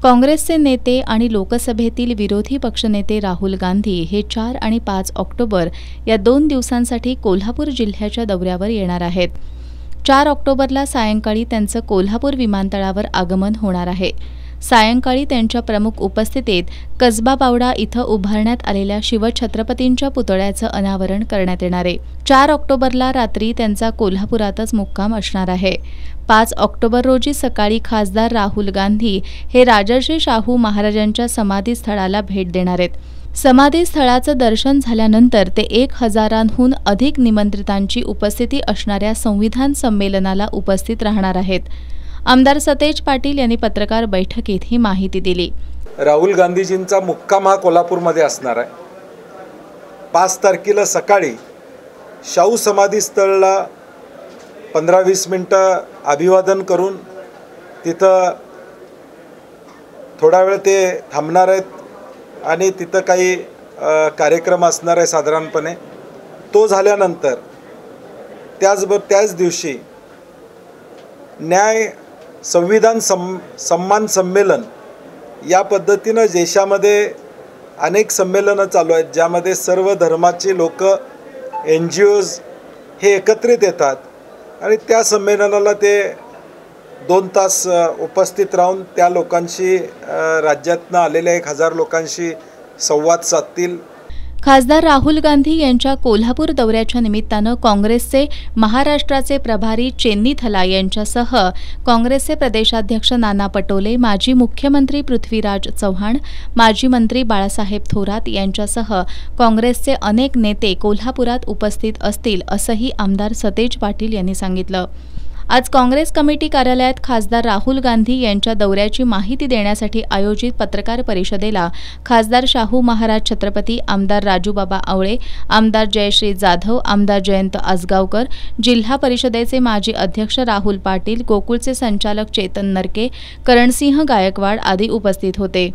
काँग्रेसचे नेते आणि लोकसभेतील विरोधी पक्षनेते राहुल गांधी हे 4 आणि 5 ऑक्टोबर या 2 दिवसांसाठी कोल्हापूर जिल्ह्याच्या दौऱ्यावर येणार आहेत। 4 ऑक्टोबरला सायंकाळी त्यांचं कोल्हापूर विमानतळावर आगमन होणार आहे। सायंकाळी त्यांच्या प्रमुख उपस्थितीत कसबा बावडा इथं उभारण्यात आलेल्या शिवछत्रपतींच्या पुतळ्याचं अनावरण करण्यात येणार आहे। 4 ऑक्टोबरला रात्री त्यांचा कोल्हापुरातच मुक्काम असणार आहे। 5 ऑक्टोबर रोजी सकाळी खासदार राहुल गांधी हे राजर्षी शाहू महाराजांच्या समाधीस्थळाला भेट देणार आहेत। समाधीस्थळाचं दर्शन झाल्यानंतर ते 1000हून अधिक निमंत्रितांची उपस्थिती असणाऱ्या संविधान संमेलनाला उपस्थित राहणार आहेत। आमदार सतेज पाटील यांनी पत्रकार बैठकीत ही माहिती दिली। राहुल गांधीजींचा मुक्काम हा कोल्हापूरमध्ये असणार आहे। 5 तारखेला सकाळी शाहू समाधीस्थळला 15-20 मिनिटं अभिवादन करून तिथं थोडा वेळ ते थांबणार आहेत आणि तिथं काही कार्यक्रम असणार आहे साधारणपणे। तो झाल्यानंतर त्याच दिवशी न्याय संविधान सम्मान संमेलन या पद्धतीनं देशामध्ये अनेक संमेलनं चालू आहेत, ज्यामध्ये सर्व धर्माचे लोक NGOज हे एकत्रित येतात आणि त्या संमेलनाला ते 2 तास उपस्थित राहून त्या लोकांशी राज्यातनं आलेल्या 1000 लोकांशी संवाद साधतील। खासदार राहुल गांधी यांच्या कोल्हापूर दौऱ्याच्या निमित्तानं काँग्रेसचे महाराष्ट्राचे प्रभारी चेन्नीथला यांच्यासह काँग्रेसचे प्रदेशाध्यक्ष नाना पटोले, माजी मुख्यमंत्री पृथ्वीराज चव्हाण, माजी मंत्री बाळासाहेब थोरात यांच्यासह काँग्रेसचे अनेक नेते कोल्हापुरात उपस्थित असतील असंही आमदार सतेज पाटील यांनी सांगितलं। आज काँग्रेस कमिटी कार्यालयात खासदार राहुल गांधी यांच्या दौऱ्याची माहिती देण्यासाठी आयोजित पत्रकार परिषदेला खासदार शाहू महाराज छत्रपती, आमदार राजूबाबा आवळे, आमदार जयश्री जाधव, आमदार जयंत आसगावकर, जिल्हा परिषदेचे माजी अध्यक्ष राहुल पाटील, गोकुळचे संचालक चेतन नरके, करणसिंह गायकवाड आदी उपस्थित होते।